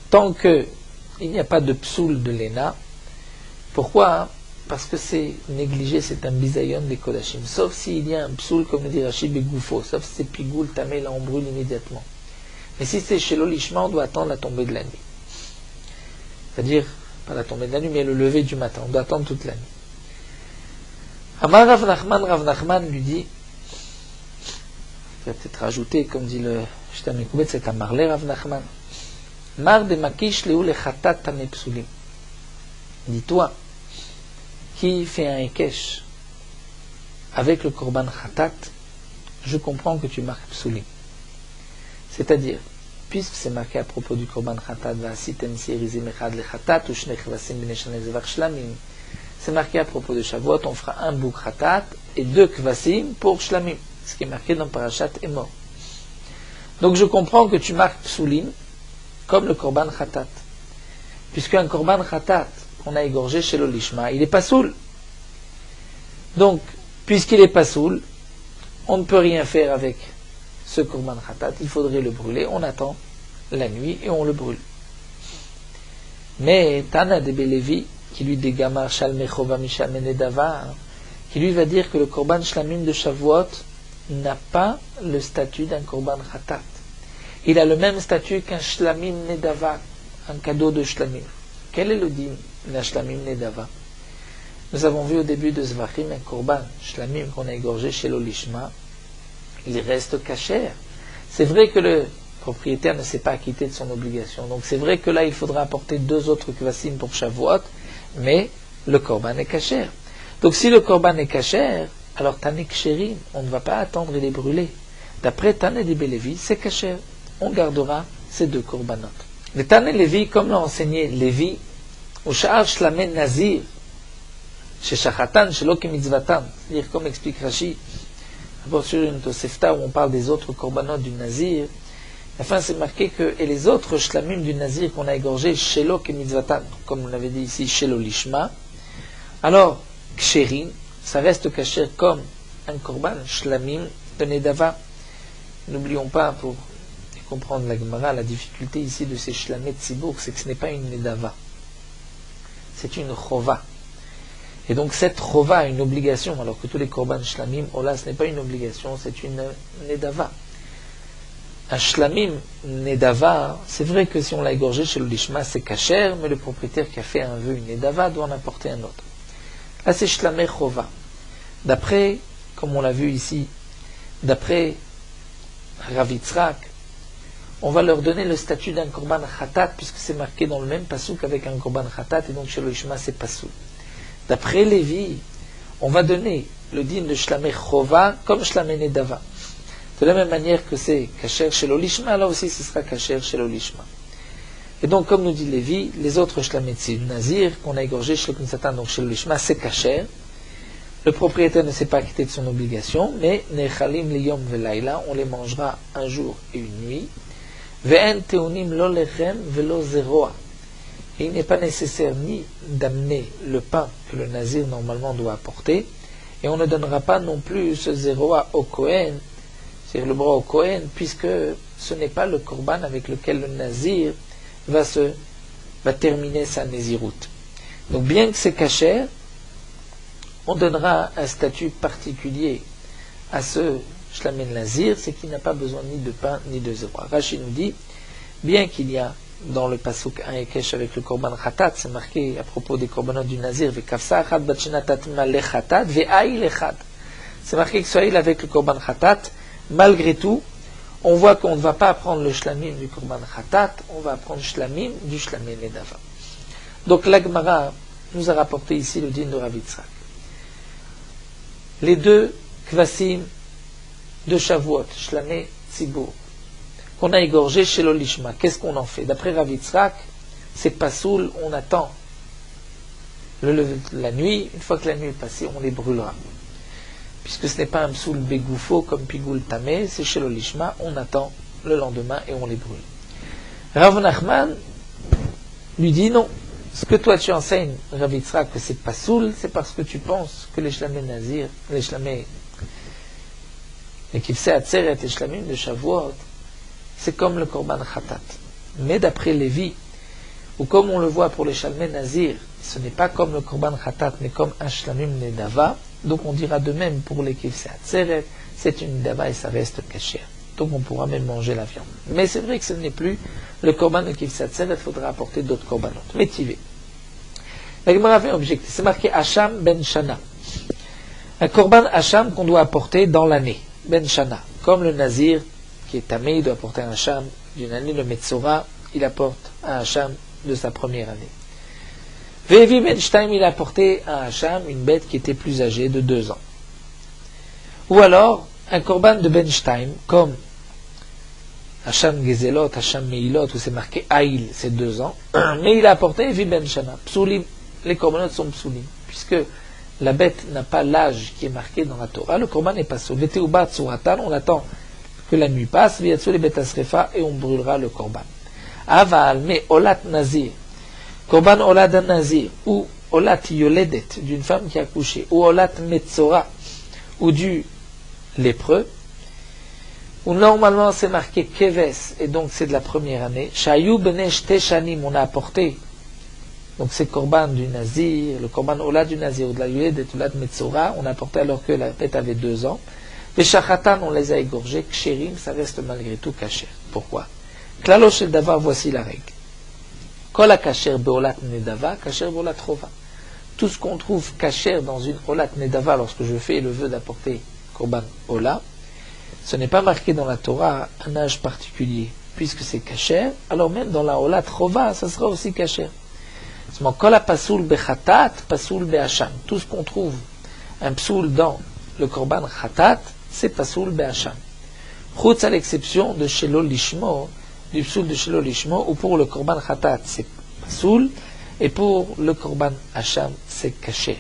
tant qu'il n'y a pas de psoul de l'ENA. Pourquoi ? Parce que c'est négligé, c'est un bisayon des kodashim. Sauf s'il y a un psoul, comme le dit Rashi Begoufo, sauf si c'est pigoul, tamé, là on brûle immédiatement. Mais si c'est chez l'olishma, on doit attendre la tombée de la nuit. C'est-à-dire, pas la tombée de la nuit, mais le lever du matin. On doit attendre toute la nuit. Amar Rav Nachman lui dit, je vais peut-être rajouter, comme dit le Shita Mekubet, c'est Amarle Rav Nachman. Mar de makish leu le chatat tamé psulim. Dis-toi, qui fait un ekesh avec le korban chatat, je comprends que tu marques psulim. C'est-à-dire, puisque c'est marqué à propos du korban chatat, c'est marqué à propos de Shavuot, on fera un bouc chatat et 2 kvasim pour shlamim, ce qui est marqué dans Parashat Emor. Donc je comprends que tu marques psulim comme le korban chatat, puisque un korban chatat qu'on a égorgé chez l'olishma, il est pas soul. Donc, puisqu'il est pas soul, on ne peut rien faire avec ce korban khatat, il faudrait le brûler, on attend la nuit et on le brûle. Mais Tana de Belevi, qui lui dégama Shalmechova Mishalmenedava, qui lui va dire que le korban shlamim de Shavuot n'a pas le statut d'un korban khatat. Il a le même statut qu'un shlamim nedava, un cadeau de shlamim. Quel est le din d'un shlamim nedava? Nous avons vu au début de Zvachim un korban shlamim qu'on a égorgé chez l'olishma. Il reste kasher. C'est vrai que le propriétaire ne s'est pas acquitté de son obligation. Donc c'est vrai que là, il faudra apporter 2 autres kvasim pour Shavuot, mais le korban est kasher. Donc si le korban est kasher, alors Tané Ksherim, on ne va pas attendre et les brûler. D'après Tané de Belevi, c'est kasher. On gardera ces 2 korbanot. Le Tané Lévi, comme l'a enseigné Lévi, au Sha'ar Shlamen Nazir, chez Shachatan, chez Loke Mitzvatan, c'est-à-dire comme explique Rashi, d'abord sur une Tosefta où on parle des autres korbanot du Nazir, enfin c'est marqué que, et les autres shlamim du Nazir qu'on a égorgés, chez Loke Mitzvatan, comme on l'avait dit ici, chez l'olishma, alors, ksherin, ça reste kasher comme un korban shlamim de Nedava. N'oublions pas, pour comprendre la Gemara, la difficulté ici de ces shlamé tzibour, c'est que ce n'est pas une Nedava. C'est une chova. Et donc cette chova a une obligation, alors que tous les korban shlamim, là ce n'est pas une obligation, c'est une nedava. Un shlamim nedava, c'est vrai que si on l'a égorgé chez le lishma, c'est kasher, mais le propriétaire qui a fait un vœu, une nedava, doit en apporter un autre. Là c'est shlamé chova. D'après, comme on l'a vu ici, d'après Rav Yitzhak, on va leur donner le statut d'un korban khatat, puisque c'est marqué dans le même pasouk avec un korban khatat, et donc chez le Ishma c'est pasoul. D'après Lévi, on va donner le din de shlamé chova comme shlamé nedava. De la même manière que c'est kasher chez l'olishma, là aussi ce sera kasher chez l'olishma. Et donc, comme nous dit Lévi, les autres shlamé tzil nazir qu'on a égorgé chez le Knesatan, donc chez l'olishma, c'est kasher. Le propriétaire ne s'est pas acquitté de son obligation, mais nechalim liyom velayla, on les mangera un jour et une nuit. Ve'en teonim lo lechem velo zeroa. Et il n'est pas nécessaire ni d'amener le pain que le nazir normalement doit apporter, et on ne donnera pas non plus ce zeroa au Kohen, c'est-à-dire le bras au Kohen, puisque ce n'est pas le korban avec lequel le nazir va terminer sa nésiroute. Donc bien que c'est kasher, on donnera un statut particulier à ce shlamé nazir, c'est qu'il n'a pas besoin ni de pain ni de zeroa. Rashi nous dit, bien qu'il y a dans le pasuk 1 Ekesh avec le korban khatat, c'est marqué à propos des korbanot du nazir, ve'kafsa achat bat shena tatma lechatat ve'aïl echad. C'est marqué que soit il avec le korban khatat, malgré tout, on voit qu'on ne va pas prendre le shlamim du korban khatat, on va prendre le shlamim du shlamé nedava. Donc la Gemara nous a rapporté ici le din de Rav Yitzhak. Les deux kvasim de Shavuot, shlamé tzibur, qu'on a égorgé chez l'olishma, qu'est-ce qu'on en fait? D'après Rav Yitzhak, c'est pasoul, on attend la nuit, une fois que la nuit est passée, on les brûlera. Puisque ce n'est pas un psoul begoufo comme pigoul tamé, c'est chez l'olishma, on attend le lendemain et on les brûle. Rav Nachman lui dit non. Ce que toi tu enseignes, Rav Yitzhak, que c'est pasoul, c'est parce que tu penses que les shlamé nazir, les shlamé, les kifsé atzeret, les shlamim de Shavuot, c'est comme le korban khatat. Mais d'après Lévi, ou comme on le voit pour les shlamé nazir, ce n'est pas comme le korban khatat, mais comme un shlamim nedava. Donc on dira de même pour les kifsé atzeret, c'est une nedava et ça reste kasher. Donc on pourra même manger la viande. Mais c'est vrai que ce n'est plus le korban de kifsé atzeret, il faudra apporter d'autres korbanot. Métivé. La Gemara avait objecté, c'est marqué Hacham ben Shana. Un korban Hacham qu'on doit apporter dans l'année, ben Shana. Comme le nazir qui est tamé, il doit apporter un Hacham d'une année, le Metzora, il apporte un Hacham de sa première année. Vevi ben Shtaim, il a apporté un Hacham, une bête qui était plus âgée, de 2 ans. Ou alors, un korban de ben Shtaim, comme Hacham Gezelot, Hacham Meilot, où c'est marqué Aïl, c'est 2 ans, mais il a apporté Vevi ben Shana. Psulim, les korbanot sont psulim, puisque la bête n'a pas l'âge qui est marqué dans la Torah, le korban n'est pas soul. Veteubat suratan, on attend que la nuit passe, viatsu les bet asrefa, et on brûlera le korban. Aval, mais olat nazir, korban olat d'un nazir, ou olat yoledet, d'une femme qui a accouché, ou olat metzora, ou du lépreux, où normalement c'est marqué keves, et donc c'est de la première année. Shayu benesh teshanim, on a apporté, donc c'est korban du nazir, le korban olat du nazir, ou de la yoledet, ou olat metzora, on a apporté alors que la bête avait 2 ans. Les shachatan, on les a égorgés, kshérim, ça reste malgré tout kasher. Pourquoi? Klalo shel davar, voici la règle. Kol ha-kasher be'olat nedava, kasher be'olat chova. Tout ce qu'on trouve kasher dans une olat nedava, lorsque je fais le vœu d'apporter korban ola, ce n'est pas marqué dans la Torah un âge particulier, puisque c'est kasher, alors même dans la olat chova, ça sera aussi kasher. Kol ha-pasoul bechatat, pasoul be'hacham. Tout ce qu'on trouve, un psoul dans le korban khatat, c'est pasoul be'hacham. Chutz à l'exception de shelo lishmo, du psoul de shelo lishmo, où pour le korban khatat c'est pasoul, et pour le korban hacham c'est kasher.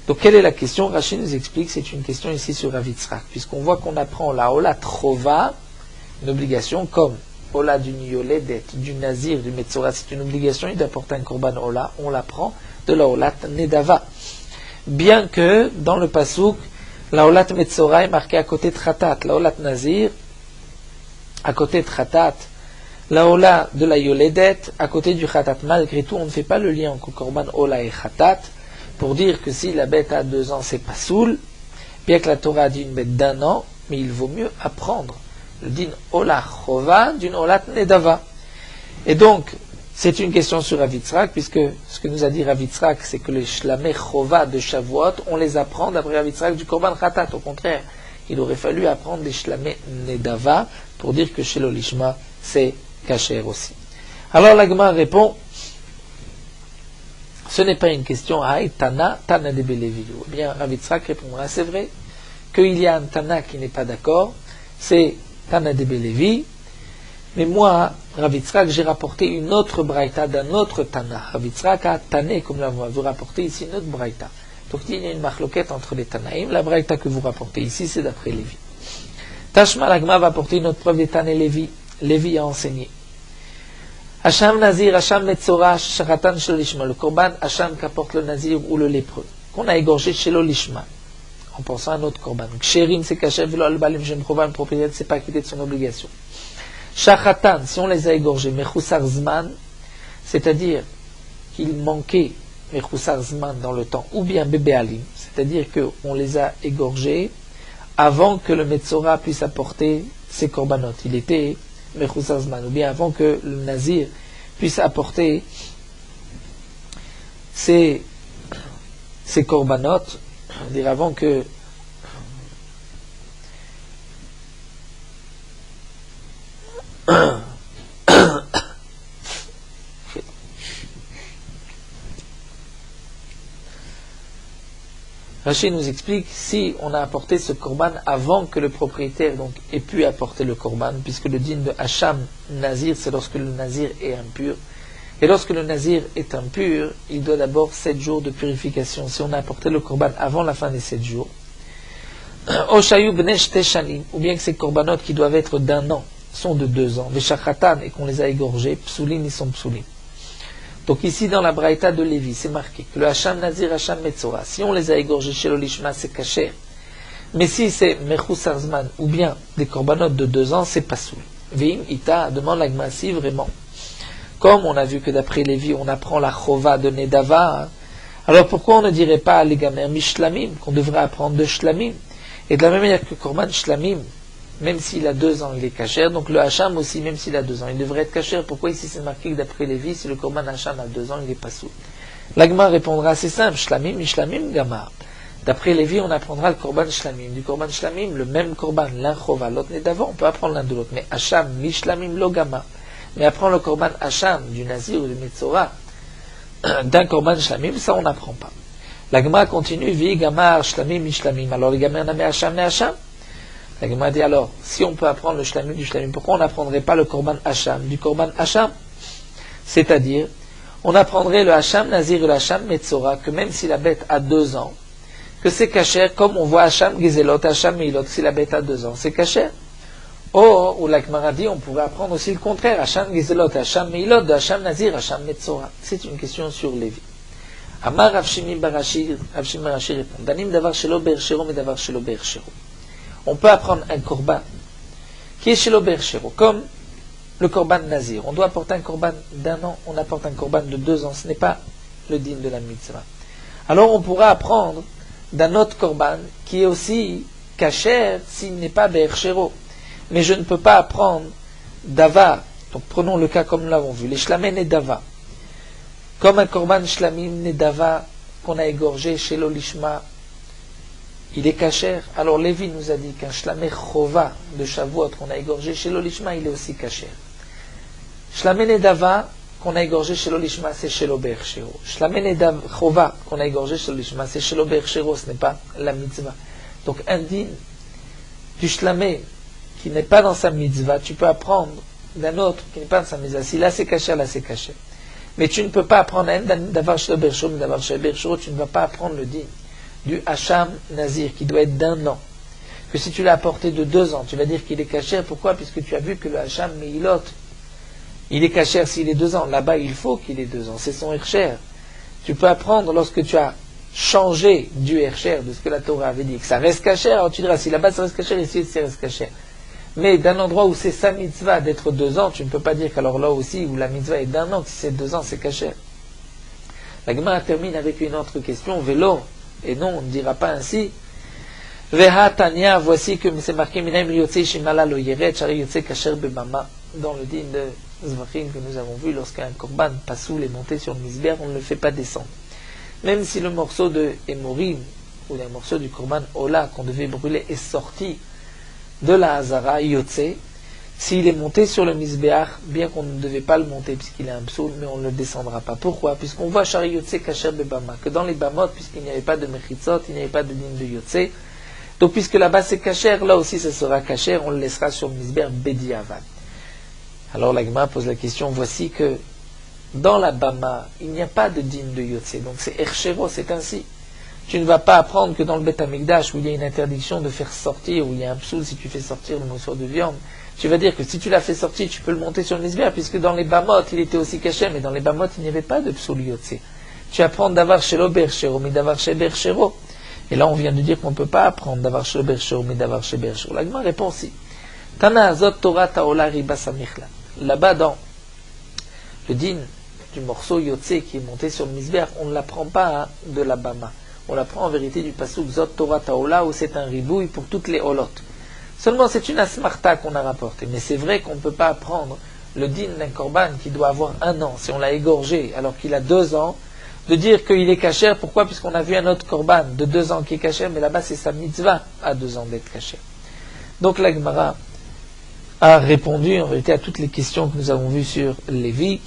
Donc quelle est la question? Rashi nous explique, c'est une question ici sur Rav Yitzhak, puisqu'on voit qu'on apprend la olat chova, une obligation comme ola du yoledet, du nazir, du metzora, c'est une obligation, il doit apporter un korban ola, on l'apprend de la olat nedava. Bien que dans le pasouk, la olat metzora est marquée à côté de khatat, la olat nazir à côté de khatat, la ola de la yoledet à côté du khatat. Malgré tout, on ne fait pas le lien entre korban ola et khatat pour dire que si la bête a 2 ans, c'est pas soul, bien que la Torah a dit une bête d'1 an, mais il vaut mieux apprendre le din ola chova d'une olat nedava. Et donc, c'est une question sur Rav Yitzhak, puisque ce que nous a dit Rav Yitzhak, c'est que les shlamé chova de Shavuot, on les apprend d'après Rav Yitzhak du korban khatat. Au contraire, il aurait fallu apprendre des shlamé nedava pour dire que chez l'olishma, c'est kasher aussi. Alors la Gemara répond, ce n'est pas une question Haï Tana, Tana de Belevi. Eh bien, Rav Yitzhak répondra, c'est vrai qu'il y a un Tana qui n'est pas d'accord, c'est Tana de Belevi, mais moi, Rav Yitzhak, j'ai rapporté une autre braïta d'un autre Tana. Rav Yitzhak a Tané, comme là, vous rapportez ici une autre braïta. Donc il y a une marloquette entre les Tanaïm. La braïta que vous rapportez ici, c'est d'après Lévi. Tashma l'Agma va apporter une autre preuve des Tané Lévi. Lévi a enseigné. Hacham Nazir, Hacham Metzora, Shachatan Sholishma, le Korban, Hacham qu'apporte le Nazir ou le lépreux, qu'on a égorgé chez l'Olishma, en pensant à notre Korban. Ksherim, c'est Kachev, Velo Al-Balim, Jem Chova, une propriété, c'est pas quitter de son obligation. Shachatan, si on les a égorgés, Mechoussar Zman, c'est-à-dire qu'il manquait Mechoussar Zman dans le temps, ou bien Bébé Alim, c'est-à-dire qu'on les a égorgés avant que le Metzora puisse apporter ses Korbanot. Il était Mechoussar Zman, ou bien avant que le Nazir puisse apporter ses Korbanot, dire avant que Rashi nous explique si on a apporté ce korban avant que le propriétaire donc ait pu apporter le korban, puisque le din de Hacham Nazir, c'est lorsque le Nazir est impur. Et lorsque le Nazir est impur, il doit d'abord 7 jours de purification. Si on a apporté le korban avant la fin des 7 jours, ou bien que ces korbanot qui doivent être d'un an sont de 2 ans, Veshachatan, et qu'on les a égorgés, psulim, ils sont psulim. Donc ici dans la braïta de Lévi, c'est marqué que le Hacham Nazir, Hacham Metzora, si on les a égorgés chez l'Olishma, c'est kasher. Mais si c'est Mechoussar Zman ou bien des korbanot de 2 ans, c'est pas soul. Vim, Ita, demande la Gemara si vraiment. Comme on a vu que d'après Lévi, on apprend la chova de Nedava, hein, alors pourquoi on ne dirait pas les gamers Mishlamim, qu'on devrait apprendre de Shlamim? Et de la même manière que Korban Shlamim, même s'il a 2 ans, il est kasher. Donc le Hacham aussi, même s'il a 2 ans, il devrait être kasher. Pourquoi ici c'est marqué que d'après Lévi, si le Korban Hacham a 2 ans, il n'est pas soul? L'Agma répondra, c'est simple, Shlamim, Mishlamim, Gamar. D'après Lévi, on apprendra le Korban Shlamim. Du Korban Shlamim, le même Korban, l'un chova, l'autre n'est d'avant, on peut apprendre l'un de l'autre. Mais Hacham, Mishlamim, lo Gamar. Mais apprendre le Korban Hacham, du Nazir ou du Metzora, d'un Korban Shlamim, ça on n'apprend pas. L'Agma continue, Vi, Gamar, Shlamim, Mishlamim. Alors les gamins n'avaient Hacham, mais Hacham. La Gemara dit alors, si on peut apprendre le shlamim du shlamim, pourquoi on n'apprendrait pas le korban hacham du korban hacham? C'est-à-dire, on apprendrait le hacham nazir et le hacham metzora, que même si la bête a 2 ans, que c'est kasher, comme on voit hacham gizelot, hacham meilot, si la bête a 2 ans, c'est kasher. Or, ou la Gemara dit, on pourrait apprendre aussi le contraire, hacham gizelot, hacham meilot, de hacham nazir, hacham metzora. C'est une question sur Lévi. Amar Rav Shimi Barashi répond, Danim davar shelo bershero, mais davar shelo bershero. On peut apprendre un korban qui est chez l'Oberchero, comme le korban nazir. On doit apporter un korban d'1 an, on apporte un korban de 2 ans, ce n'est pas le din de la mitzvah. Alors on pourra apprendre d'un autre korban qui est aussi kasher s'il n'est pas berchero. Mais je ne peux pas apprendre d'ava. Donc prenons le cas comme nous l'avons vu, les shlamim et dava. Comme un korban shlamim et dava qu'on a égorgé chez l'Olishma, il est kasher. Alors Lévi nous a dit qu'un shlamé chova de Shavuot qu'on a égorgé chez l'Olishma, il est aussi kasher. Shlamé nedava qu'on a égorgé chez l'Olishma, c'est chez l'Oberchero. Shlamé nedava chova qu'on a égorgé chez l'Olishma, c'est chez l'Oberchero, ce n'est pas la mitzvah. Donc un din du shlamé qui n'est pas dans sa mitzvah, tu peux apprendre d'un autre qui n'est pas dans sa mitzvah. Si là c'est kasher, là c'est kasher. Mais tu ne peux pas apprendre un d'avar chez l'Oberchero, mais d'avar chez l'Oberchero, tu ne vas pas apprendre le din du Hacham Nazir, qui doit être d'1 an, que si tu l'as apporté de 2 ans, tu vas dire qu'il est kasher. Pourquoi? Puisque tu as vu que le Hacham Meilot, il est kasher s'il est 2 ans. Là-bas, il faut qu'il ait 2 ans. C'est son Hersher. Tu peux apprendre lorsque tu as changé du Hersher, de ce que la Torah avait dit, que ça reste kasher. Alors tu diras, si là-bas ça reste kasher, ici ça reste kasher. Mais d'un endroit où c'est sa mitzvah d'être 2 ans, tu ne peux pas dire qu'alors là aussi, où la mitzvah est d'1 an, que si c'est 2 ans, c'est kasher. La Gemara termine avec une autre question, vélo. Et non, on ne dira pas ainsi. Veha Tanya, voici que c'est marqué Minaim Yotse Shimala lo Yeret, Shari Yotse Kasher Bemama, dans le din de Zvachim que nous avons vu, lorsqu'un korban pasoul est monté sur le misber, on ne le fait pas descendre. Même si le morceau de Emorim, ou le morceau du korban Ola qu'on devait brûler, est sorti de la Hazara Yotse, s'il est monté sur le Mizbeach, bien qu'on ne devait pas le monter puisqu'il est un psoul, mais on ne le descendra pas. Pourquoi? Puisqu'on voit Shari Yotse Kacher Bebama, que dans les Bamot, puisqu'il n'y avait pas de Mechitzot, il n'y avait pas de din de Yotse, donc puisque là-bas c'est Kacher, là aussi ça sera Kacher, on le laissera sur le Mizbeach Bediavad. Alors la Gemara pose la question, voici que dans la Bama, il n'y a pas de din de Yotse, donc c'est Ershero, c'est ainsi. Tu ne vas pas apprendre que dans le Beth Amikdash, où il y a une interdiction de faire sortir, où il y a un psoul si tu fais sortir le morceau de viande, tu vas dire que si tu l'as fait sortir, tu peux le monter sur le Mizbeach, puisque dans les Bamot, il était aussi caché, mais dans les Bamot, il n'y avait pas de psoul Yotse. Tu apprends d'avoir Shelo Bershero, mais d'avoir Shelo Bershero. Et là, on vient de dire qu'on ne peut pas apprendre d'avoir Shelo Bershero, mais d'avoir Shelo Bershero. La Gemara répond si. Tana Azot Torah Taola Riba Samichla. Là-bas, dans le din du morceau Yotse qui est monté sur le Mizbeach, on ne l'apprend pas de la Bama. On l'apprend en vérité du pasuk Zot Torah Taola, où c'est un ribouille pour toutes les holot. Seulement c'est une asmarta qu'on a rapportée. Mais c'est vrai qu'on ne peut pas apprendre le din d'un korban qui doit avoir 1 an, si on l'a égorgé alors qu'il a 2 ans, de dire qu'il est kasher. Pourquoi? Puisqu'on a vu un autre korban de 2 ans qui est kasher, mais là-bas c'est sa mitzvah à 2 ans d'être kasher. Donc la Gemara a répondu en vérité à toutes les questions que nous avons vues sur Lévi.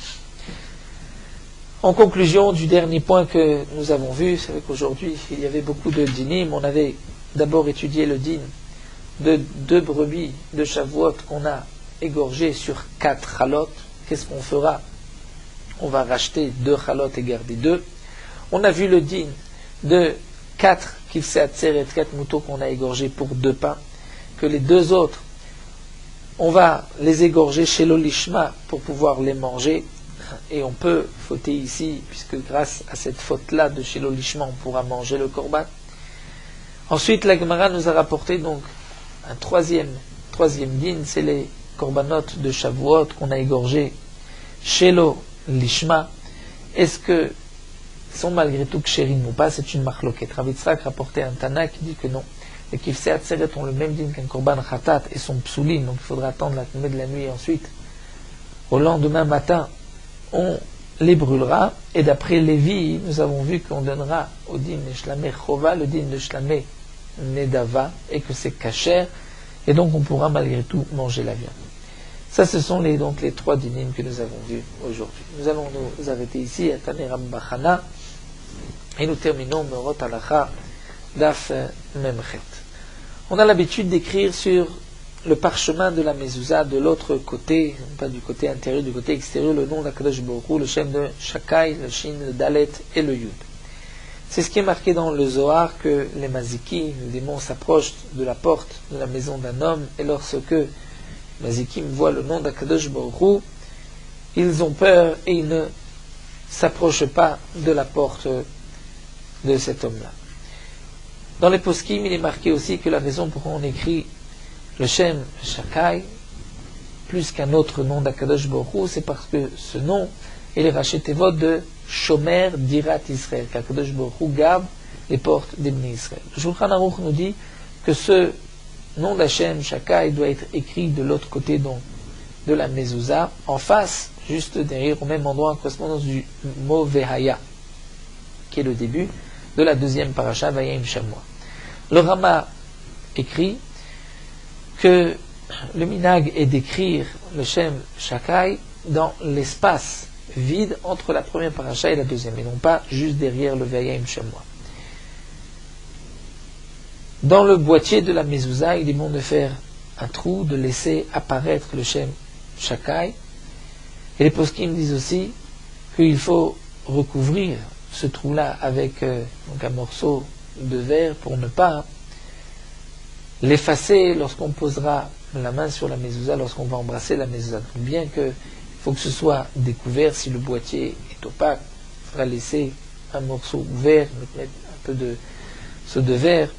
En conclusion du dernier point que nous avons vu, c'est vrai qu'aujourd'hui il y avait beaucoup de dinim. On avait d'abord étudié le din de 2 brebis de Shavuot qu'on a égorgées sur 4 chalotes. Qu'est-ce qu'on fera? On va racheter 2 chalotes et garder 2. On a vu le din de 4 kifsei atzeret, 4 moutons qu'on a égorgés pour 2 pains, que les 2 autres, on va les égorger chez l'olishma pour pouvoir les manger. Et on peut fauter ici, puisque grâce à cette faute-là de chez l'olishma, on pourra manger le korban. Ensuite, la Gemara nous a rapporté donc un troisième din, c'est les korbanot de Shavuot qu'on a égorgés chez l'olishma. Est-ce que sont malgré tout kshérim ou pas? C'est une machloket. Rav Yitzhak rapportait un Tana qui dit que non. Les kifsei atzeret ont le même din qu'un korban khatat et sont psulim, donc il faudra attendre la tombée de la nuit et ensuite, au lendemain matin, on les brûlera. Et d'après Lévi, nous avons vu qu'on donnera au din de shlamé chova, le din de shlamé nedava, et que c'est kasher, et donc on pourra malgré tout manger la viande. Ça, ce sont donc les 3 dinim que nous avons vus aujourd'hui. Nous allons nous arrêter ici à Taner Rambachana, et nous terminons Merot Halacha Daf Memchet. On a l'habitude d'écrire sur le parchemin de la mezouza de l'autre côté, pas du côté intérieur, du côté extérieur, le nom d'Akadosh Baruch Hu, le shem de Shakai, le Shin, le Dalet et le Yud. C'est ce qui est marqué dans le Zohar, que les Mazikim, les démons, s'approchent de la porte de la maison d'un homme, et lorsque les Mazikim voient le nom d'Akadosh Baruch Hu, ils ont peur et ils ne s'approchent pas de la porte de cet homme-là. Dans les poskim, il est marqué aussi que la raison pour laquelle on écrit le Shem Shakai, plus qu'un autre nom d'Akadosh Baruch Hu, c'est parce que ce nom est le Raché Tevot de Shomer Dirat Israël, qu'Akadosh Baruch Hu garde les portes des Bnei Israël. Le Shulchan Aruch nous dit que ce nom d'Hashem Shakai doit être écrit de l'autre côté donc de la mezouza, en face, juste derrière, au même endroit, en correspondance du mot Vehaya, qui est le début de la 2e paracha Vayim Shamua. Le Rama écrit que le minag est d'écrire le Shem Shakai dans l'espace vide entre la première paracha et la 2e, et non pas juste derrière le Vayim Shamua. Dans le boîtier de la mezouza, il est bon de faire un trou, de laisser apparaître le Shem Shakai. Et les poskim disent aussi qu'il faut recouvrir ce trou-là avec donc un morceau de verre pour ne pas l'effacer lorsqu'on posera la main sur la mezouza, lorsqu'on va embrasser la mezouza. Donc bien qu'il faut que ce soit découvert, si le boîtier est opaque, il faudra laisser un morceau ouvert, mettre un peu de verre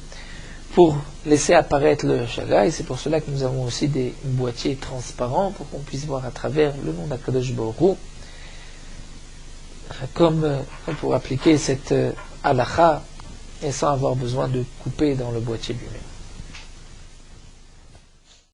pour laisser apparaître le shagai. C'est pour cela que nous avons aussi des boîtiers transparents pour qu'on puisse voir à travers le nom d'Akadosh Baruch Hu, comme pour appliquer cette halacha et sans avoir besoin de couper dans le boîtier lui-même.